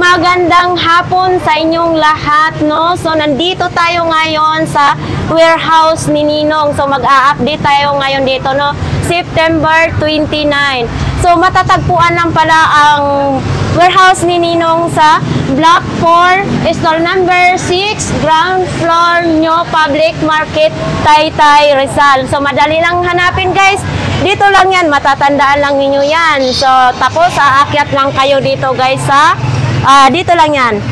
Magandang hapon sa inyong lahat, no? So, nandito tayo ngayon sa warehouse ni Ninong. So, mag-a-update tayo ngayon dito, no? September 29. So, matatagpuan lang pala ang warehouse ni Ninong sa Block 4, stall number 6, ground floor nyo, Public Market, Taytay, Rizal. So, madali lang hanapin, guys. Dito lang yan, matatandaan lang ninyo yan. So, tapos, aakyat lang kayo dito, guys, sa dito lang yan.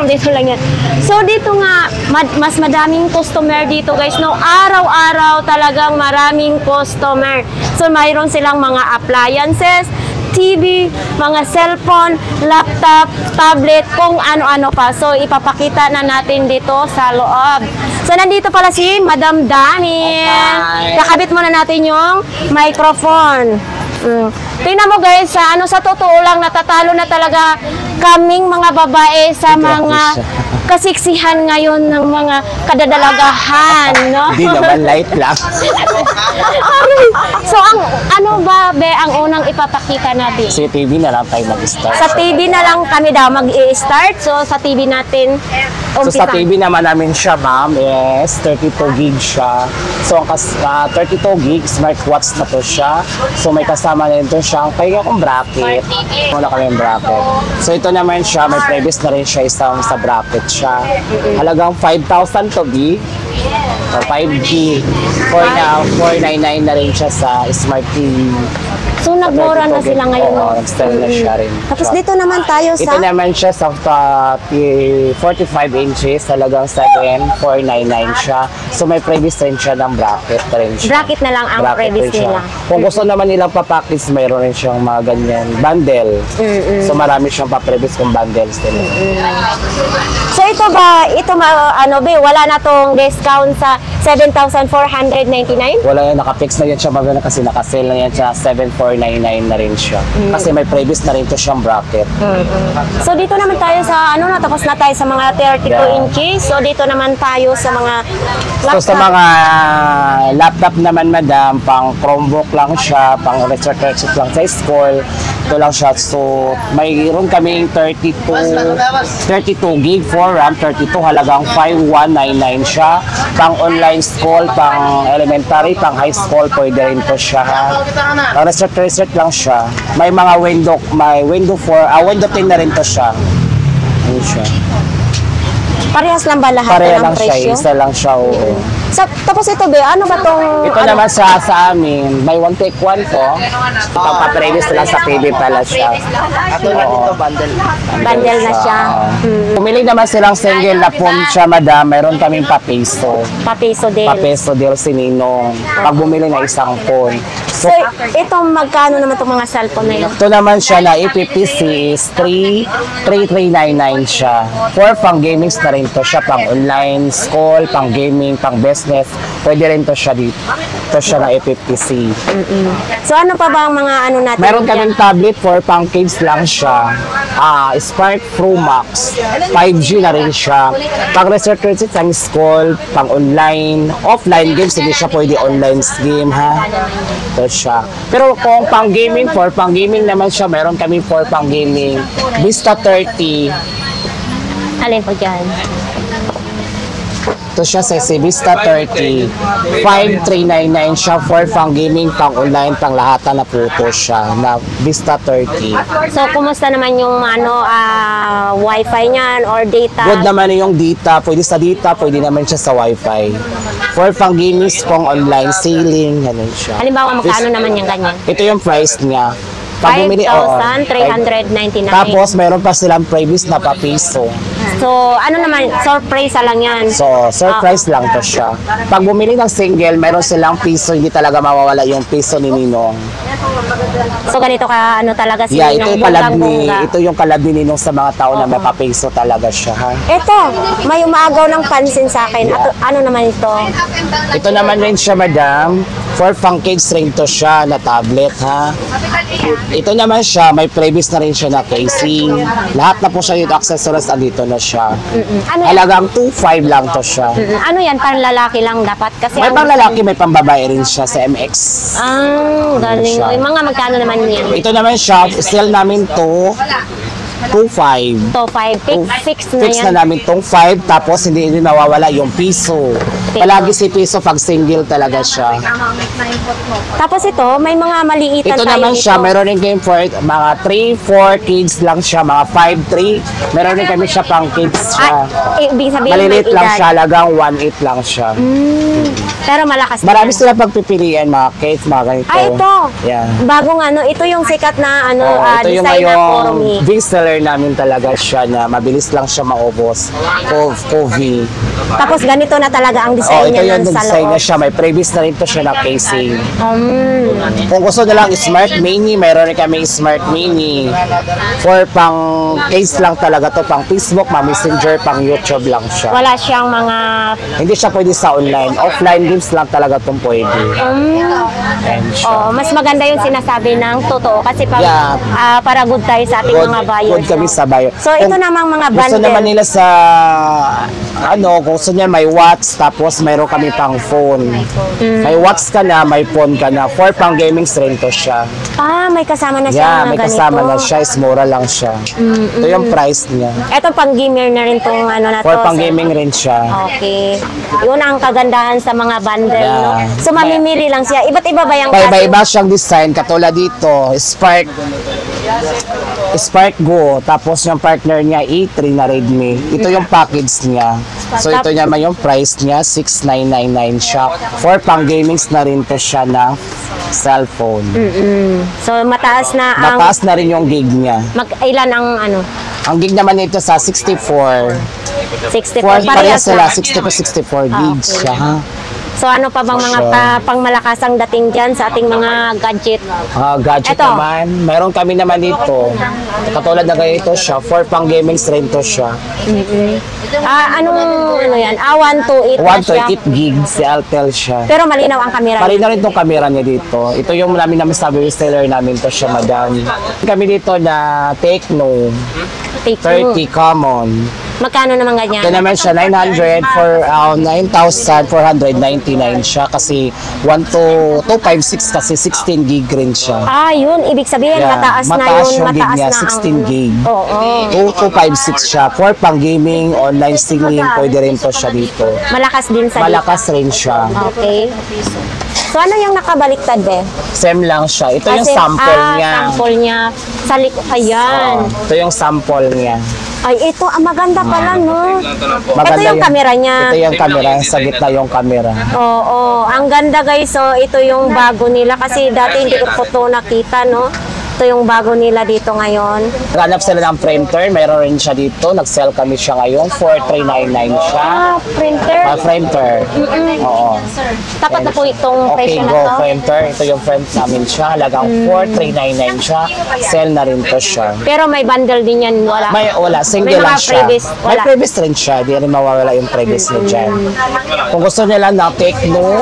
Dito lang yan. So, dito nga, mas madaming customer dito, guys. No, araw-araw talagang maraming customer. So, mayroon silang mga appliances, TV, mga cellphone, laptop, tablet, kung ano-ano pa. So, ipapakita na natin dito sa loob. So, nandito pala si Madam Damin. Kakabit muna natin yung microphone. Tingnan mo, guys, sa totoo lang, natatalo na talaga kaming mga babae sa mga kasiksihan ngayon ng mga kadadalagahan, no? Hindi naman, light lang. So, ano ba, be, ang unang ipapakita natin? Sa TV na lang tayo mag-start. Sa TV na lang kami daw mag-i-start. So, sa TV natin, So, sa TV naman namin siya, ma'am, is 32 gig siya. So, ang 32 gig, smartwatch na to siya. So, may kasama na rin to siya. Kaya akong bracket. Wala kami yung bracket. So, ito naman siya, may previous na rin siya isang sa bracket siya. Halagang 5,000 to be. So, 5G. For now, 499 na rin siya sa Smart TV. So, nagmura na sila ngayon. Oo, nag-style na siya rin. Tapos dito naman tayo sa... Ito naman siya sa 45 inches, talagang 7,499 siya. So, may previous rin siya ng bracket rin siya. Bracket na lang ang previous nila. Kung gusto naman nilang papackage, mayroon rin siyang mga ganyan bundle. So, marami siyang pa-previous kong bundles din. So, ito ba, ano ba, wala na tong discount sa 7,499? Wala yan, nakapix na yan siya magana kasi nakasale na yan siya, 7,499 na rin siya. Kasi may previous na rin to siyang bracket. So, dito naman tayo sa, tapos na tayo sa mga 32 inches. So, dito naman tayo sa mga laptop. So, sa mga laptop naman, madam, pang Chromebook lang siya, pang research lang sa school. Ito lang siya. So, mayroon kaming 32 gig for RAM, 32 halagang 5,199 siya. Pang online school, pang elementary, pang high school, pwede rin po siya. Pang research lang siya. May mga window 10 na rin to siya. Ano siya? Parehas lang ba lahat Pareha ng lang siya, presyo? isa lang siya, oo. Tapos ito ba, ano ba tong... Ito naman sa amin, may one take one po. Pagpaprelis lang sa TV pala siya. Ito na dito, bundle. Bundle na siya. Pumili naman silang single na phone siya, madam. Meron kaming pa-peso. Pa-peso deal. Pa-peso deal si Ninong. Pag bumili na isang phone. So, ito magkano naman itong mga cellphone na yun? Ito naman siya na EPPC is 3,399 siya. For pang gaming na rin to siya. Pang online, school, pang gaming, pang business. Pwede rin to siya dito. Ito siya na EPPC. So, ano pa ba ang mga ano natin? Meron kaming tablet for pang kids lang siya. Spark Pro Max. 5G na rin siya. Pang research pang school, pang online, offline games, hindi siya pwede online game, ha? Ito siya. Pero kung pang gaming, for pang gaming naman siya, meron kami for pang gaming. Vista 30. Alin po dyan? Ito siya sa Vista 30. 5,399 siya for pang gaming, pang online, pang lahatan na puto siya na Vista 30. So, kumusta naman yung wifi niyan or data? Good naman yung data. Pwede sa data, pwede naman siya sa wifi. For pang gaming, pang online, sailing, ganun siya. Halimbawa, magkano naman yung ganyan? Ito yung price niya. 5,399. Tapos, meron pa silang previous na pa-piso. So, ano naman, surprise lang yan. So, surprise lang to siya. Pag bumili ng single, meron silang piso, hindi talaga mawawala yung piso ni Ninong. So, ganito ka, talaga si Yeah, Ninong, ito yung kalab ni Ninong sa mga tao na may pa-piso talaga siya, ha? Ito, may umaagaw ng pansin sa akin. Ano naman ito? Ito naman rin siya, madam. For pang kids rin to siya na tablet, ha? Ito naman siya, may previous na rin siya na casing. Lahat na po siya yung accessories, andito na siya. Ano yan? Halagang 2,500 lang to siya. Ano yan? Parang lalaki lang dapat? Kasi May pang lalaki, may pang babae rin siya sa MX. galing. siya. Yung mga magkano naman yan? Ito naman siya, sale namin to 2.5. To 5. Fix na Fix yan. na namin tong 5, tapos hindi rin nawawala yung piso. Palagi si piso pag single talaga siya. Tapos ito, may mga maliitan Ito tayo naman dito. siya, meron rin game for mga 3-4 kids lang siya, mga 5-3. Meron rin kami siya pang kids siya. Ibig sabihin Maliliit may lang edad. siya, lagang 1.8 lang siya. Pero malakas Marami din. sila pagpipilian, mga kids, mga ganito. Ah, ito. Yeah. Bagong ano, ito yung sikat na ano, Ito yung design na for me. ngayong big seller namin talaga siya na mabilis lang siya maubos. Kovi. Tapos ganito na talaga ang design Ito niya yung nun sa design loob. niya siya. May previous na rin to siya na casing. Mm. Kung gusto nilang Smart Mini, mayroon rin kami Smart Mini. For pang case lang talaga to, pang Facebook, pang Messenger, pang YouTube lang siya. Wala siyang mga Hindi siya pwede sa online. Offline games lang talaga itong pwede. Ayan siya. mas maganda yung sinasabi ng totoo kasi pag, Yeah. para good tayo sa ating mga buyers. Good kami no? sa buyer. So ito Kung namang mga gusto bundle. naman nila sa kung gusto niya may watch, tapos mayroon kami pang phone. May watch ka na, may phone ka na. For pang gaming rin to siya. May kasama na siya Yeah, mga may ganito. kasama na siya. Is mura lang siya. Ito yung price niya. Ito pang gamer na rin tong ano na to. For pang So, gaming rin siya. okay. Yun ang kagandahan sa mga bundle, no? Yeah. So mamimili lang siya. Iba't iba ba yung Iba-iba siyang design. Katulad dito, Spark Go. Tapos yung partner niya, E3 na Redmi. Ito yung package niya. So ito naman yung price niya, 6,999 siya. For pang gamings na rin to siya na cellphone. So mataas na ang Mataas na rin yung gig niya. ilan ang ano? Ang gig naman nito sa 64. 64. Parehas sila, na. 64 gigs okay. siya. Ha? So ano pa bang mga pangmalakasang dating dyan sa ating mga gadget? Gadget Ito. naman, meron kami naman dito. Katulad na ganito siya, for pang gaming rin to siya. Anong ano yan? 128 na siya. 128 gigs, si Altel siya. Pero malinaw ang camera. Pari na rin itong camera niya dito. Ito yung namin sabi reseller namin to siya, madam. Kami dito na Tecno, Take 30 common. Magkano naman ganyan? Ito naman siya 900 for 9,499 siya kasi 256 kasi 16 gig rin siya. Yun. Ibig sabihin, Yeah, mataas na yun. yung gig Mataas niya, na 16 gig. Oo. 2256 siya. For pang gaming, online singing, pwede rin to siya dito. Malakas din sa Malakas rin siya. Okay. So ano yung nakabaliktad, be? Same lang siya. Ito yung Kasi, sample niya. sample niya. Sa ayan. Ito yung sample niya. Ay, ito, maganda pala, no? Maganda Ito yung camera niya. Ito yung camera. Sa gitna yung camera. Oo, ang ganda guys. So, ito yung bago nila kasi dati hindi ko po ito nakita, no? Ito yung bago nila dito ngayon. Naghanap sila ng printer. Mayroon rin siya dito. Nag-sell kami siya ngayon. 4,399 siya. Printer. Printer. Oo. Tapat na po itong Okay, presyo na go to. printer. Ito yung friend namin siya. Halagang 4,399 siya. Sell na rin to siya. Pero may bundle din yan, wala. Wala, May single mga lang siya. previous, May wala. previous rin siya, di rin mawawala yung previous niya dyan. Kung gusto nila ng Tecno,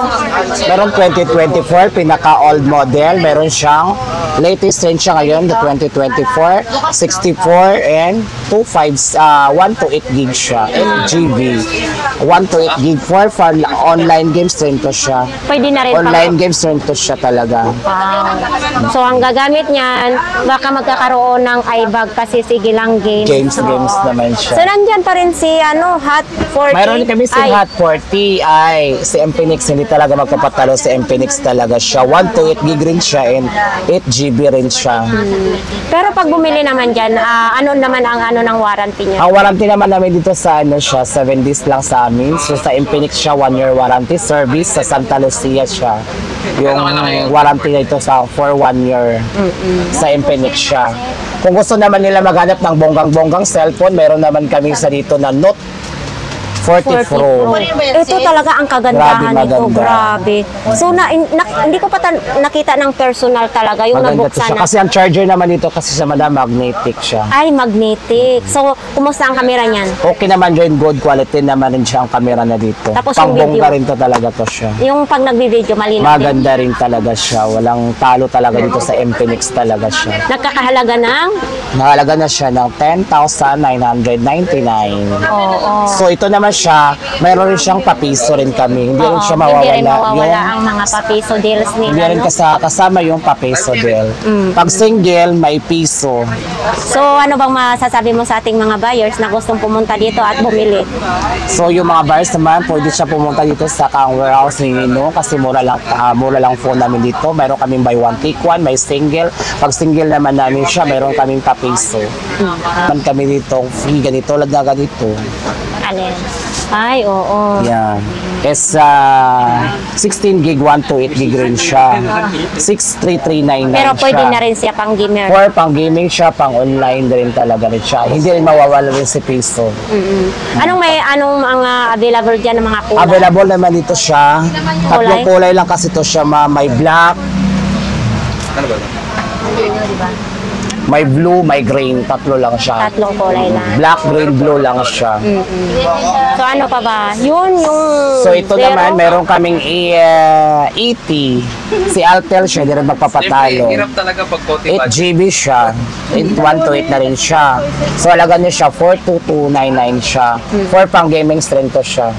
meron 2024, pinaka-old model. Meron siyang latest rin siya ngayon, the 2024, 64 and 128 gig siya, 8 GB. 128 gig for online games rin to siya. Pwede na rin Online games rin to siya talaga. So, ang gagamit niyan, baka magkakaroon ng iBag kasi sige lang games. Games naman So, siya. nandyan pa rin si, Hot 40. Mayroon kami si Ay, Hot 40 si Infinix, hindi talaga magpapatalo si Infinix talaga siya. 128 gig rin siya and 8 GB rin siya. Pero pag bumili naman dyan, ano naman ang ng warranty niya? Ang warranty naman namin dito sa siya, 7 days lang sa amin. So sa Infinix siya, 1 year warranty service. Sa Santa Lucia siya, yung warranty nito for 1 year sa Infinix siya. Kung gusto naman nila maghanap ng bonggang-bonggang cellphone, meron naman kami sa dito na Note 40 Pro. Ito talaga ang kagandahan Grabe, nito. maganda. Grabe. So, hindi ko pa nakita ng personal talaga yung Maganda to nabuksan siya. na. Kasi ang charger naman dito kasi sa madam magnetic siya. Ay, magnetic. So, kumusta ang camera niyan? Okay naman rin, good quality naman rin siya ang camera na dito. Tapos yung Pangbongga video? rin to talaga to siya. Yung pag nagbi-video, malinaw din. Maganda rin talaga siya. Walang talo talaga dito sa Infinix talaga siya. Nagkakahalaga ng? Nahalaga na siya ng 10,999. Oo. So ito naman siya, mayroon rin siyang papiso rin kami. Hindi rin siya Hindi rin mawawala. mawawala ang mga papiso deals Hindi nila, rin no? kasama yung papiso deal. Pag single, may piso. So, ano bang masasabi mo sa ating mga buyers na gustong pumunta dito at bumili? So yung mga buyers naman, pwede siya pumunta dito sa Kang Warehouse ni Nino kasi mura lang phone namin dito. Mayroon kaming buy one take one, may single. Pag single naman namin siya, mayroon kaming papiso. Man kami dito, free ganito, na ganito. Alin? Ay, oo. Yan. Is 16 gig, 128 gig rin siya. 63399 Pero pwede siya. na rin siya pang gamer. For pang gaming siya, pang online rin talaga rin siya. Hindi rin mawawala rin si piso. Anong mga available dyan ng mga kulay? Available naman dito siya. Tatlong kulay lang kasi to siya, may black, may blue, may green. Tatlo lang siya. Tatlong kulay lang. Black, green, blue lang siya. So, ano pa ba? Yun, yung... So ito zero. naman, meron kaming 80. Si Altel siya, hindi rin magpapatalo. Hirap talaga pag 8 GB siya. 128 na rin siya. So alaga niya siya, 42299 siya. For pang gaming strength to siya.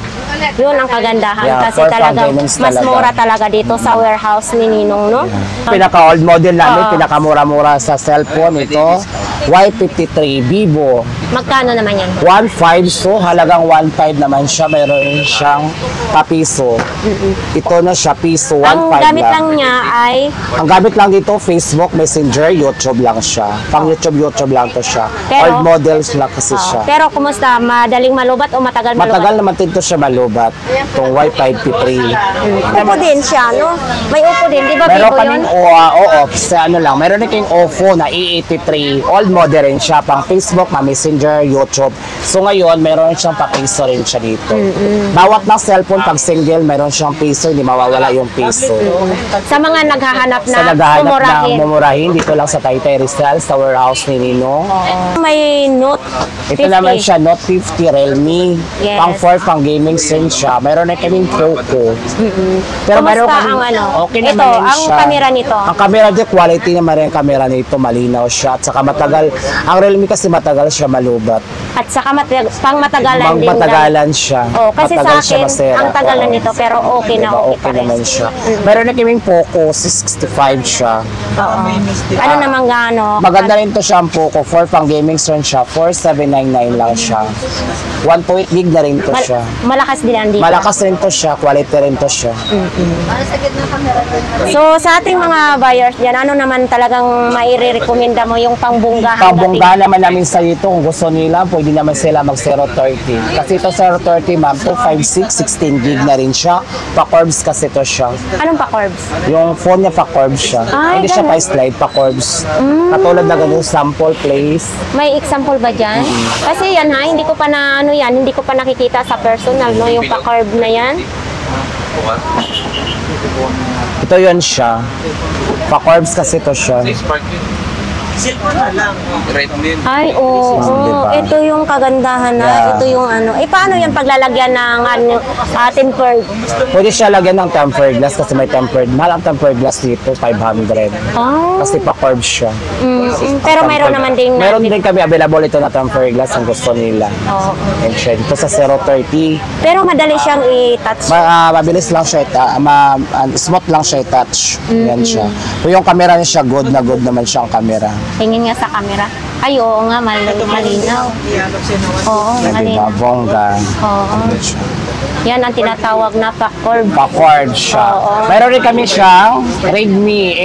Yun ang kagandahan. Yeah, kasi for talaga, pang-games mas talaga. mura talaga dito sa warehouse ni Ninong, no? Pinaka-old model namin, pinakamura-mura sa cellphone ito. Y53 Vivo. Magkano naman yan? 1.5, so halagang 1.5 naman siya. Mayroon rin siyang papiso. Ito na siya, piso, 1.5 Ang gamit lang. lang niya ay... Ang gamit lang dito, Facebook, Messenger, YouTube lang siya. Pang YouTube lang to siya. Pero- Old models lang kasi siya. Pero kumusta? Madaling malubat o matagal malubat? Matagal naman din to siya malubat. Itong Y53. Upo din siya, no? May upo din. Di ba Meron Vivo yun? kaming sa ano lang. Meron din kayong OFO na E83. Old model rin siya. Pang Facebook, Messenger, YouTube. So ngayon, meron siyang pa-piso rin siya dito. Bawat ng cellphone, pag single, meron siyang piso. Hindi mawawala yung piso. Sa mga naghahanap na Sa naghahanap umurahin. ng mumurahin, dito lang sa Taytay Rizal, sa warehouse ni Nino. May Note 50. Ito naman siya, Note 50 Realme. Yes. Pang 4, pang gaming screen siya. Meron na kaming Poco. Pero meron Kumusta kaming, ang ano? okay Ito, naman rin ang siya. camera nito. Ang camera di quality naman rin ang camera nito. Malinaw siya. At saka matagal. Ang Realme kasi matagal siya malubat. At saka pang matagalan din. Matagalan siya. Oh, kasi Matagal sa siya akin, masira. ang tagal na Oo. nito, pero okay na Diba, okay, okay pa rin. naman siya. Meron na kaming Poco, 665 siya. Oo. Ano naman gaano? Maganda rin to siya ang Poco. 4 pang gaming screen siya. 4799 lang siya. 1.8 gig na rin to siya. Malakas din ang dito. Malakas rin to siya. Quality rin to siya. So, sa ating mga buyers dyan, ano naman talagang maire-recommenda mo yung pangbunggahan? Pangbongga naman namin sa dito, kung gusto nila, pwede naman sila mag 030. Kasi ito 030 ma'am, 256, 16 gig na rin siya. Pa-corbs kasi to siya. Anong pa-corbs? Yung phone niya pa-corbs siya. Ay, Hindi siya ganun. pa-slide, pa-corbs. Katulad na ganun, sample place. May example ba dyan? Kasi yan ha, hindi ko pa na ano yan, hindi ko pa nakikita sa personal, no, yung pa-curb na yan. Ito yun siya. Pa-corbs kasi to siya. Spark yun. Right din. Ay, oo. Diba? Ito yung kagandahan na. Yeah. Ito yung ano. Eh, paano yan paglalagyan ng ano, tempered? Pwede siya lagyan ng tempered glass kasi may tempered. Mahal ang tempered glass dito, 500. Oh. Kasi pa-corbs siya. Pero mayroon naman din Meron din kami available ito na tempered glass kung gusto nila. Oo. And siya, dito sa 030. Pero madali siyang i-touch. Mabilis lang siya, smooth lang siya i-touch. Yan siya. Kung yung camera niya siya, good na good naman siyang camera. Tingin nga sa camera. Ay, oo nga, malinaw. Oo, Yan, diba? malinaw. Bongga. Oo. Yan ang tinatawag na pa-curb. Pa-cord siya. Oo. Meron rin kami siyang Redmi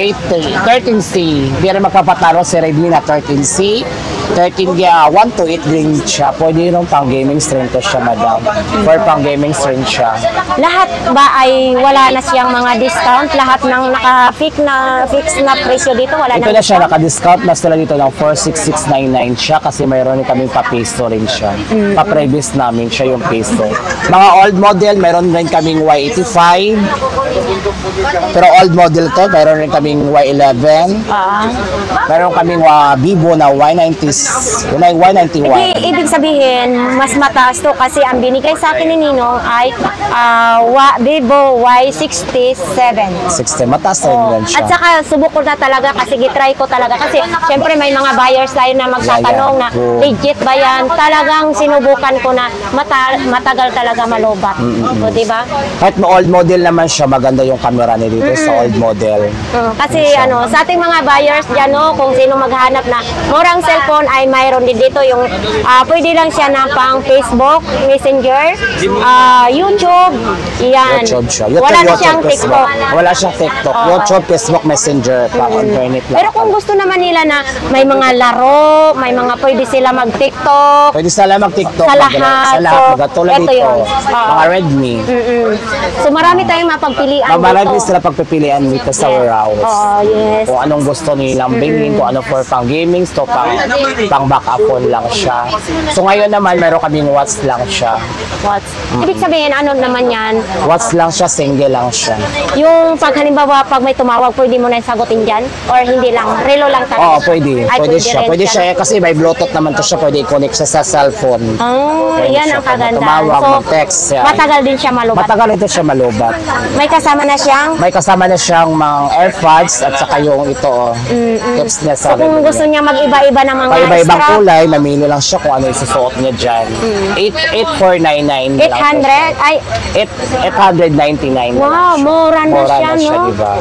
13C. Hindi rin magpapatalo si Redmi na 13C. 128 green siya. Pwede rin pang gaming stream to siya, madam. For pang gaming stream siya. Lahat ba ay wala na siyang mga discount? Lahat ng naka-fix na presyo dito, wala Ito na siya, naka-discount na sila dito ng 46699 siya kasi mayroon rin kaming pa-peso rin siya. Pa-previous namin siya yung peso. Mga old model, mayroon rin kaming Y85. Pero old model to, meron rin kaming Y11. Meron kaming Vivo na Y91. Ibig sabihin, mas mataas to kasi ang binigay sa akin ni Ninong ay Vivo Y67. 60, mataas na rin siya. At saka subok ko na talaga kasi gitry ko talaga kasi syempre may mga buyers tayo na magtatanong na legit ba yan. Talagang sinubukan ko na matagal talaga malobat. O, diba? Kahit old model naman siya, maganda yung camera niya dito sa old model. Kasi sa ating mga buyers dyan, kung sino maghanap na murang cellphone ay mayroon din dito yung pwede lang siya na pang Facebook, Messenger, YouTube, yan. YouTube siya. Wala na siyang TikTok. Wala siyang TikTok. YouTube, Facebook, Messenger, pang internet lang. Pero kung gusto naman nila na may mga laro, may mga pwede sila mag-TikTok, pwede sila mag-TikTok. Sa lahat. Tulad ito dito. yun. Mga Redmi. So marami tayong mapagpilian Marami dito. sila pagpipilian dito sa warehouse. Yes. Kung anong gusto nilang bilhin, kung ano for pang gaming, so pang backup phone lang siya. So ngayon naman, meron kaming watch lang siya. Watch. Ibig sabihin, ano naman yan? Watch lang siya, single lang siya. Yung pag halimbawa, pag may tumawag, pwede mo na sagutin dyan? Or hindi lang? Relo lang talaga? Oo, pwede. Ay, Pwede siya. rin Pwede siya kasi may Bluetooth naman to siya. Pwede i-connect siya sa cellphone. Pwede yan siya ang pag kagandahan. tumawag, So, mag-text siya. matagal din siya malubat. Matagal ito siya malubat. May kasama na siyang? May kasama na siyang mga AirPods at saka yung ito, tips niya sa So, kung gusto niya mag-iba-iba ng mga iba-ibang strap, kulay, mamili lang siya kung ano yung susuot niya dyan. 8,499 lang. 800? Ay, 899 wow, mura na Mura siya, na siya, no? diba?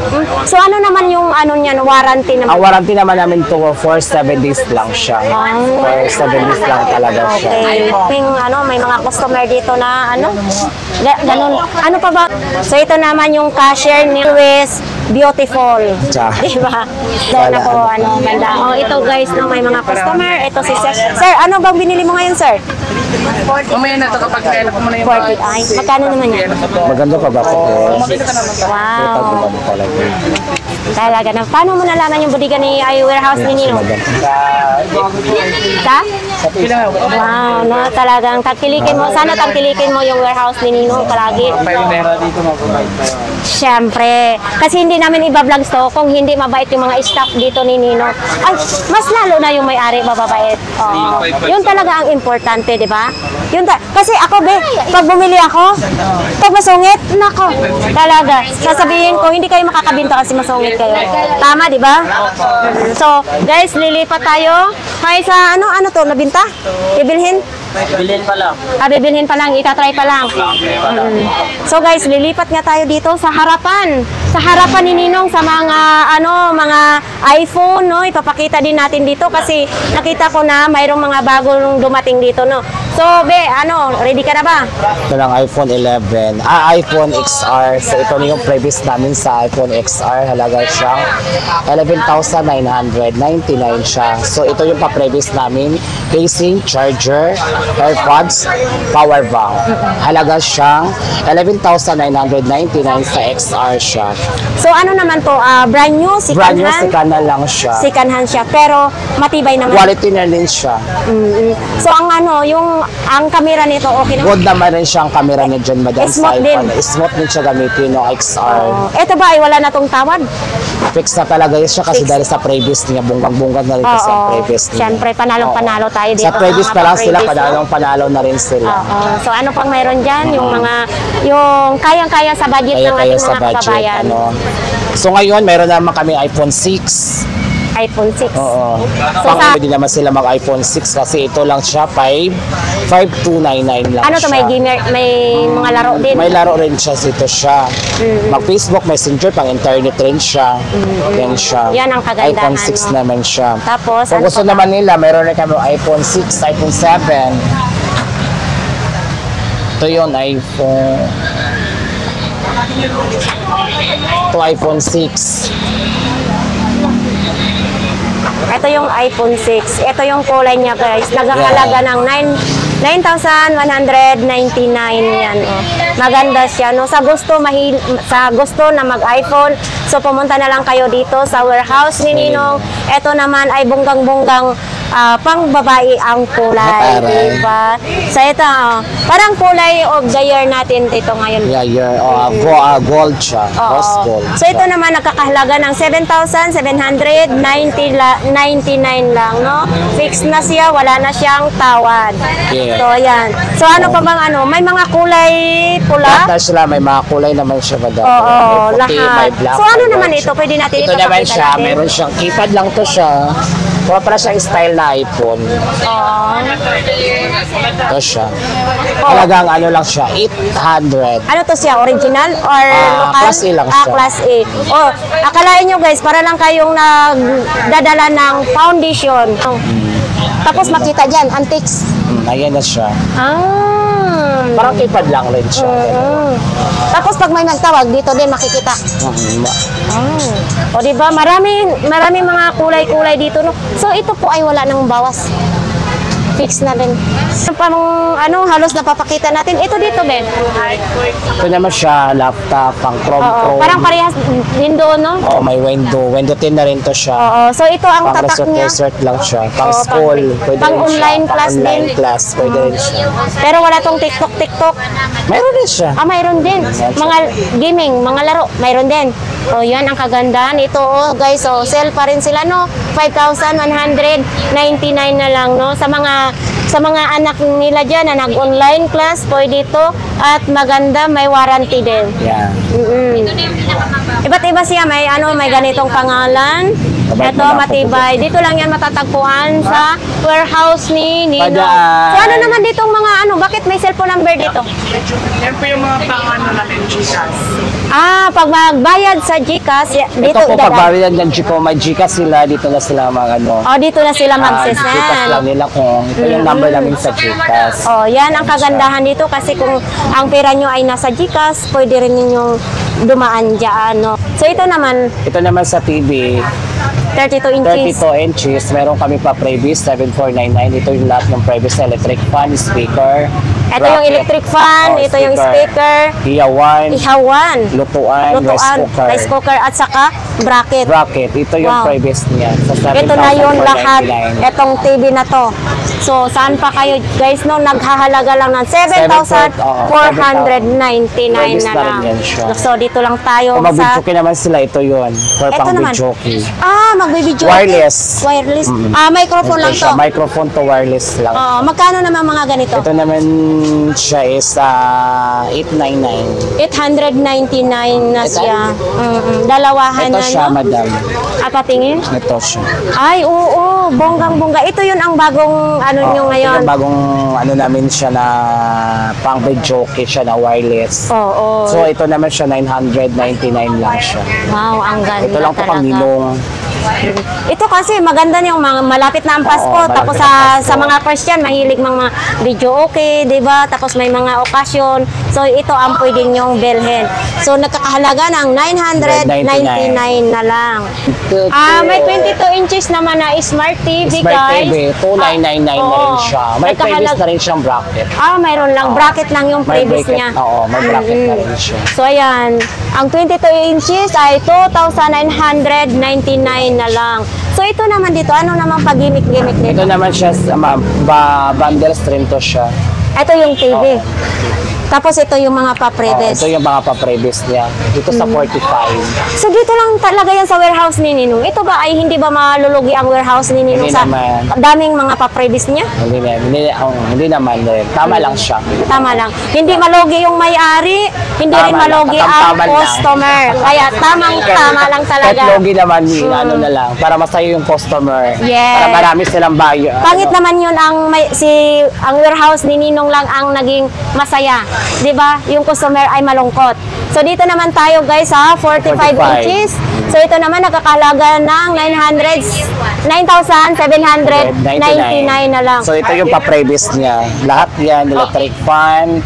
So, ano naman yung ano niyan, warranty naman? Ang warranty naman namin to for 7 days lang siya. For 7 days lang talaga siya. Okay. May mga customer dito na ganun. Ano pa ba? So ito naman yung cashier ni Luis Beautiful. Tsa. Diba? Doon ako, ganda. Ito guys, may mga customer. Ito si Sir. Sir, ano bang binili mo ngayon, sir? Mamaya na ito kapag kailan ko muna yung 40. Ay, magkano naman yan? Maganda pa ba ito? Wow. Talaga. Talaga na. Paano mo nalaman yung bodega ni warehouse ni Nino? Sa? Wow, no, talagang tagkilikin mo. Sana tagkilikin mo yung warehouse ni Nino palagi. Siyempre. Kasi hindi namin iba-vlogs to kung hindi mabait yung mga staff dito ni Nino. Ay, mas lalo na yung may-ari mababait. Yun talaga ang importante, di ba? Kasi ako, pag bumili ako, pag masungit, nako, talaga. Sasabihin ko, hindi kayo makakabinta kasi masungit kayo. Tama, di ba? So, guys, lilipat tayo. Hay sa ano to, nabinta? Bibilhin? Bilhin pa lang. Bibilhin pa lang, itatry pa lang. So guys, lilipat nga tayo dito sa harapan. Sa harapan ni Ninong sa mga mga iPhone, no? Ipapakita din natin dito kasi nakita ko na mayroong mga bagong dumating dito, no? So, ready ka na ba? Ito lang iPhone 11. iPhone XR. So, ito na yung previous namin sa iPhone XR. Halaga siyang 11,999 siya. So, ito yung pa-previous namin. Casing, charger, AirPods, power bank. Halaga siyang 11,999 sa XR siya. So, ano naman to? Brand new, Brand new, second hand? second hand lang siya. Second hand siya, pero matibay naman. Quality na rin siya. So, ang camera nito, okay naman? Good naman rin siyang camera niya dyan, madam. Smooth sa din. iPhone. Smooth din siya gamitin yung XR. Ito ba ay wala na tong tawad? Fix na talaga yun siya kasi Fix. dahil sa previous niya, bungkang-bungkang na rin kasi ang previous niya. Siyempre, panalong-panalo tayo dito. Sa previous mga pa lang sila, pa-previous, no? panalong-panalo na rin sila. So ano pang mayroon dyan? Yung kayang-kaya sa budget ng Kaya ating sa mga budget. kababayan. So ngayon, meron naman kami iPhone 6. iPhone 6. Oo. So, Pwede naman sila mag iPhone 6 kasi ito lang siya, 5,299 lang Ano to, may siya. gamer, may mga laro din? May laro rin siya, ito siya. Mag-Facebook, Messenger, pang-internet rin siya. Yan siya. Yan ang kagandahan, iPhone 6 no? naman siya. Tapos, kung ano gusto pa ba? naman nila, meron rin kami iPhone 6, iPhone 7. Ito yun, iPhone. Ito, iPhone 6. Ito yung iPhone 6. Ito yung kulay niya, guys. Nagkakalaga ng 9,199 yan. Maganda siya, no? Sa gusto na mag-iPhone, so pumunta na lang kayo dito sa warehouse ni Ninong. Ito naman ay bunggang-bunggang pang babae ang kulay, Taray. diba? So ito, parang kulay of the year natin dito ngayon. Yeah, gold siya. Oo. Rose gold. So ito naman nakakahalaga ng 7,799 lang, no? Fix na siya, wala na siyang tawad. Yeah. So ayan. So ano pa bang ano? May mga kulay pula? Lahat sila, may mga kulay naman siya, madam. Oo, may puti, lahat. may black. So ano may naman white ito? Pwede natin ito naman ipapakita siya, natin. meron siyang keypad lang to siya. Para siyang style na iPhone. Oo. Ito siya. Talagang ano lang siya, 800. Ano to siya? Original or local? Class A lang siya. Class A. Oh, akalain nyo guys, para lang kayong nagdadala ng foundation. Tapos makita dyan, antiques. Ayan na siya. Ah. Parang keypad lang rin siya. Tapos pag may nagtawag, dito din makikita. O diba, marami mga kulay-kulay dito, no? So ito po ay wala nang bawas. Fix na din. Pang ano, halos napapakita natin. Ito dito, Ben. Ito naman siya, laptop, pang Oo, chrome. parang parehas din doon, no? Oo, may window. Window 10 na rin to siya. Oo, so ito ang Pang tatak niya. resort lang siya. Pang Oo, school, pwede pang rin siya. online class Pang online din. class, pwede rin siya. Pero wala tong TikTok. Meron din siya. Mayroon din. Mga gaming, mga laro, mayroon din. O, yan ang kagandahan. Ito, oh, guys, oh, sale pa rin sila, no? 5,199 na lang, no? Sa mga anak nila dyan na nag-online class, pwede ito. At maganda, may warranty din. Yeah. Iba't iba siya, may ganitong pangalan. Kabait Ito, na lang matibay. Dito lang yan matatagpuan sa warehouse ni Nino. Padaan. So, ano naman ditong mga bakit may cellphone number dito? Yan po yung mga pangano natin, Jesus. Pag magbayad sa GCash, dito Ito po, idadaan. pagbabayan ng Chico, may Gcash sila, dito na sila mga ano. Dito na sila Gcash lang magsisend. nila kung ito yung number namin sa Gcash. Yan ang kagandahan dito kasi kung ang pera nyo ay nasa GCash, pwede rin ninyong dumaan dyan, no? So, ito naman, Ito naman sa TV, 32 inches. 32 inches. Meron kami pa previous, 7499. Ito yung lahat ng previous electric fan, speaker. Ito yung electric fan, ito yung speaker, Ihawan, ihawan, lutuan, rice cooker. at saka bracket. Bracket. Ito yung Wow. previous niya. Sa Ito na yung lahat, 7,499. etong TV na to. So, saan pa kayo guys, no? Naghahalaga lang ng 7,499 Previous na na rin lang. yan siya. So, dito lang tayo Kung sa... mag-videoke naman sila, ito yun. For Ito pang naman. videoke. Magbibidyo. Wireless. Wireless. Microphone lang Ito siya, to. microphone to wireless lang. Magkano naman mga ganito? Ito naman siya is 899. 899 na siya. Dalawahan Ito na, siya, no? madam. Patingin? Ito siya. Ay, oo. Bonggang-bongga. Ito yun ang bagong nyo ngayon. Ito yung bagong namin siya na pang videoke siya na wireless. Oo. So ito naman siya 999 lang siya. Wow, ang ganda Ito lang po pang talaga. nilong. Ito kasi maganda yung mga malapit na ang Pasko. malapit Tapos na ang Pasko. sa mga Christian, mahilig mga video okay, di ba? Tapos may mga okasyon. So ito ang pwede nyong bilhin. So nagkakahalaga ng 999 na lang. May 22 inches naman na Smart TV, Smart guys. TV, 2999 na rin Oo. siya. May previous na rin siyang bracket. Mayroon lang. Bracket lang yung May previous bracket, niya. oo, may bracket na rin siya. So, ayan. Ang 22 inches ay 2,999 na lang. So, ito naman dito. Ano naman pag-gimmick-gimmick dito? Ito naman siya, bundle stream to siya. Ito yung TV. Tapos, ito yung mga pa-previous. Ito yung mga pa-previous niya. Dito sa 45. So, dito lang talaga yan sa warehouse ni Ninong. Ito ba ay hindi ba malulugi ang warehouse ni Ninong Hindi sa naman. daming mga pa-previous niya? Hindi naman din. Tama lang siya. Tama lang. Hindi malugi yung may-ari, hindi Tama rin lang. malugi ang Tama lang. customer. Kaya tamang-tama lang talaga. Kahit logi naman, ano na lang, para masaya yung customer. Yes. Para marami silang buyer. Pangit naman yun ang warehouse ni Ninong lang ang naging masaya. 'Di ba? Yung customer ay malungkot. So dito naman tayo guys sa 45 45. inches. So ito naman nakakahalaga ng 9,799 na lang. So ito yung pa-previous niya. Lahat yan, electric fan,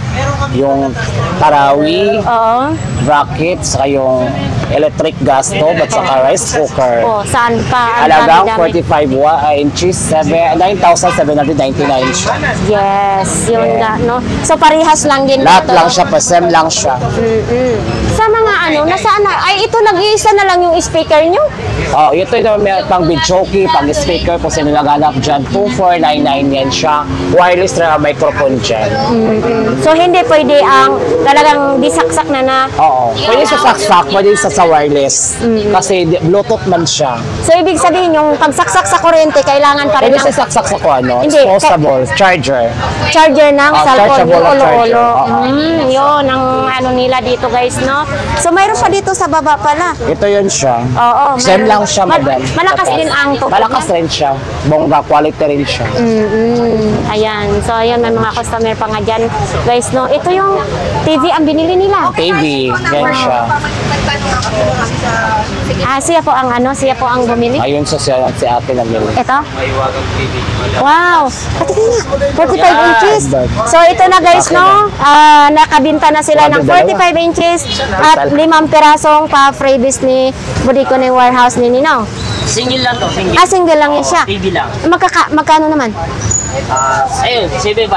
yung tarawi, Oo. bracket, saka yung electric gas stove at saka rice cooker. Oh, saan pa? Ang Halagang dami-dami. 45 inches, 9,799 siya. Yes, yun nga, no? So parehas lang din Lahat dito. lang siya, pa-sem lang siya. Sa mga ano, nasaan na? Ay, ito nag-iisa na lang yung speaker nyo? Oh, ito may pang videoke, pang speaker, kung sino naghanap dyan, 2499 yan siya. Wireless na microphone dyan. So hindi pwede ang talagang disaksak na. Oo. Pwede sa saksak, pwede sa wireless. Kasi Bluetooth man siya. So ibig sabihin yung pagsaksak sa kuryente, kailangan pa rin Pwede ng sa saksak sa kung ano, Hindi, disposable, charger. charger ng cellphone, chargeable yung na charger. olo-olo. Oo. Yun ang ano nila dito guys, no? So mayroon pa dito sa baba pala. Ito yun siya. Oo. Same mayroon- lang siya, madam. Malakas din ang tubig Malakas rin siya. Bongga, quality rin siya. Ayan. So, ayan, may mga customer pa nga dyan. Guys, no? Ito yung TV ang binili nila. TV, yan siya. Siya po ang ano? Siya po ang bumili? Ayun sa si ate na nila. Ito? Wow! Patingin nga. 45 inches. So, ito na guys, no? Nakabinta na sila ng 45 inches at 5 pirasong pa-freebies ni Budiko ng warehouse ni Ninong. Single lang to, single. Single lang yun siya. TV lang. Magkano naman? Ayun, CB5.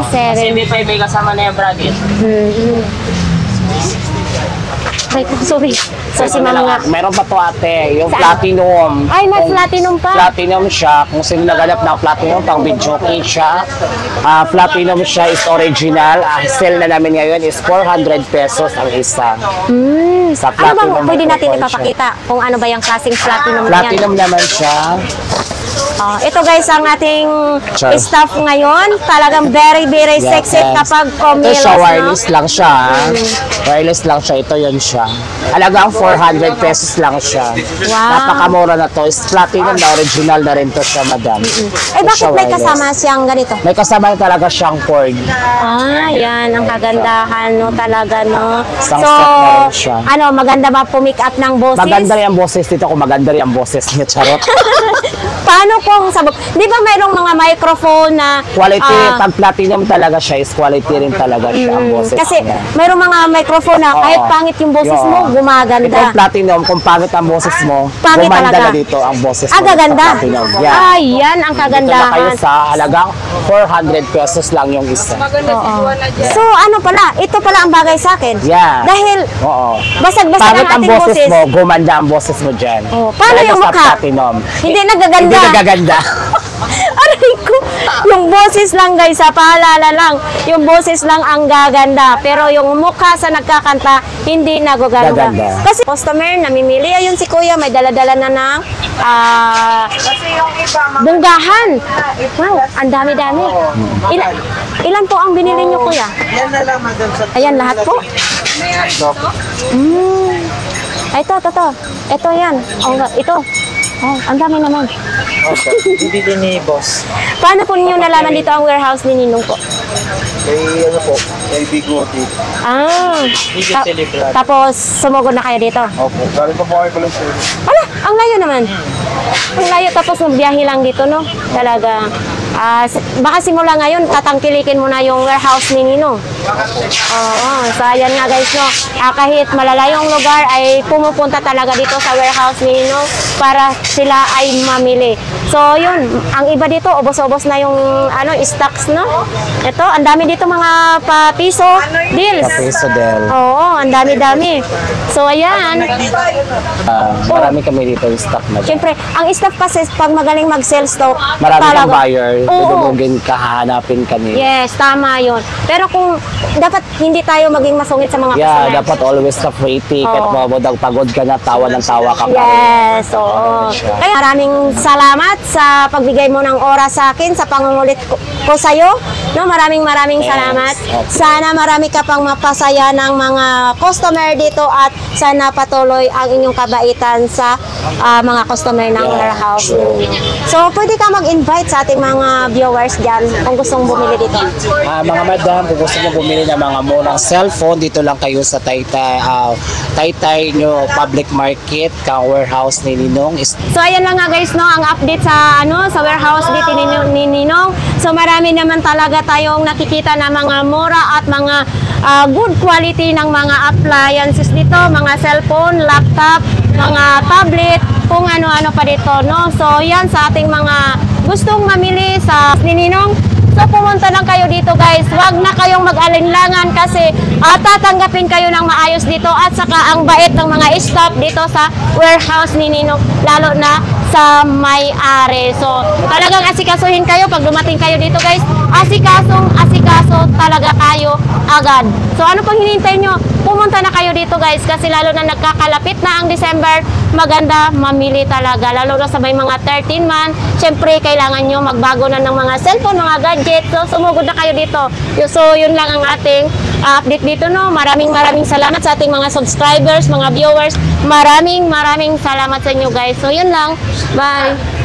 Seven. CB5 may kasama na yung bracket. Ay, sorry. So, si Mama nga. Meron pa to ate, yung Saan? platinum. Ay, may Kung platinum pa. Platinum siya. Kung sino naganap ng platinum, pang video key siya. Platinum siya is original. Sale na namin ngayon is 400 pesos ang isa. Sa Ano bang platinum pwede natin microphone siya. ipapakita kung ano ba yung klaseng platinum na yan? Platinum naman siya. Ito guys ang ating Char. staff ngayon. Talagang very sexy Yes. kapag Ito kumilos, siya, no? wireless lang siya. Wireless lang siya. Ito yun siya. Halagang 400 pesos lang siya. Wow. Napakamura na to. Is platinum na original na rin to siya, madam. Eh, Ito bakit siya, may wireless. kasama siyang ganito? May kasama na talaga siyang cord. Yan ang kagandahan, no? Talaga, no? Isang So, set na rin siya. ano, maganda ba pumick up ng boses? Maganda rin ang boses dito kung maganda rin ang boses niya, charot. Paano kung sabog? Di ba mayroong mga microphone na Quality, pag platinum talaga siya, is quality rin talaga siya ang boses kasi niya. mayroong mga microphone na kahit Oo. pangit yung boses Oo. mo, gumaganda. Itong platinum, kung pangit ang boses mo, Pangit gumanda talaga. na dito ang boses mo. Gaganda. sa platinum. Yeah. Yan ang Ito na kayo kagandahan. sa halagang 400 pesos lang yung isa. Oo. So ano pala, ito pala ang bagay sa akin. Yeah. Dahil Oo. basag-basag Pangit ang ang ating boses boses. mo, gumanda ang boses mo dyan. Oh, paano Talaga yung sa mukha? platinum. Hindi nagaganda. Hindi nagaganda. Aray ko, yung boses lang guys, paalala lang, yung boses lang ang gaganda, pero yung mukha sa nagkakanta, hindi nagaganda. Gaganda. Kasi customer, namimili, ayun si kuya, may daladala na ng bunggahan. Wow, ang dami-dami. Ilan po ang binili niyo kuya? Yan na lang, madam. Sa Ayan, lahat po? Ay, ito. Ito yan. Ito. Oh, ang dami naman. bibili ni boss. Paano po ninyo nalaman dito ang warehouse ni Ninong po? Kay ano po, kay Bigote. Tapos sumugod na kayo dito. Opo. Galing pa po kayo pala sir. Ala, ang layo naman. Ang layo tapos magbiyahe lang dito, no? Talaga. Baka simula ngayon, tatangkilikin mo na yung warehouse ni Ninong. Oo, so ayan nga guys, no? Kahit malalayong lugar ay pumupunta talaga dito sa warehouse ni Ninong para sila ay mamili. So yun, ang iba dito, ubos-ubos na yung stocks, no? Ito, ang dami dito mga pa-piso deals. Peso del. Oo, ang dami-dami. So ayan. Marami kami dito yung stock na dyan. Siyempre, ang staff kasi pag magaling mag-sales to, Marami kang talaga- buyer. Oo. Dudugugin ka, hahanapin ka nila. Yes, tama yun. Pero kung dapat hindi tayo maging masungit sa mga Yeah, customer. dapat always ka free ticket. Oo. Pagod ka na, tawa ng tawa ka pa rin. Yes, oo. Ganun siya. Kaya maraming salamat salamat sa pagbigay mo ng oras sa akin, sa pangungulit ko sa'yo. No, maraming salamat. Sana marami ka pang mapasaya ng mga customer dito at sana patuloy ang inyong kabaitan sa mga customer ng warehouse. So, pwede ka mag-invite sa ating mga viewers dyan kung gustong bumili dito. Mga madam, kung gusto nyo bumili ng mga murang cellphone, dito lang kayo sa Taytay nyo Public Market, kang warehouse ni Ninong. So ayan lang nga guys, no, ang update sa sa warehouse dito ni Ninong. So marami naman talaga tayong nakikita na mga mura at mga good quality ng mga appliances dito, mga cellphone, laptop, mga tablet, kung ano-ano pa dito, no. So yan sa ating mga gustong mamili sa Ninong. So pumunta lang kayo dito guys, wag na kayong mag-alinlangan kasi tatanggapin kayo ng maayos dito at saka ang bait ng mga staff dito sa warehouse ni Ninong, lalo na sa may-ari. So talagang asikasuhin kayo pag dumating kayo dito guys, asikaso talaga kayo agad. So ano pang hinihintay nyo? Pumunta na kayo dito guys kasi lalo na nagkakalapit na ang December, maganda mamili talaga, lalo na sa may mga 13 month. Syempre kailangan nyo magbago na ng mga cellphone, mga gadget. So sumugod na kayo dito. So yun lang ang ating update dito, no. Maraming salamat sa ating mga subscribers, mga viewers. Maraming salamat sa inyo guys. So yun lang. Bye.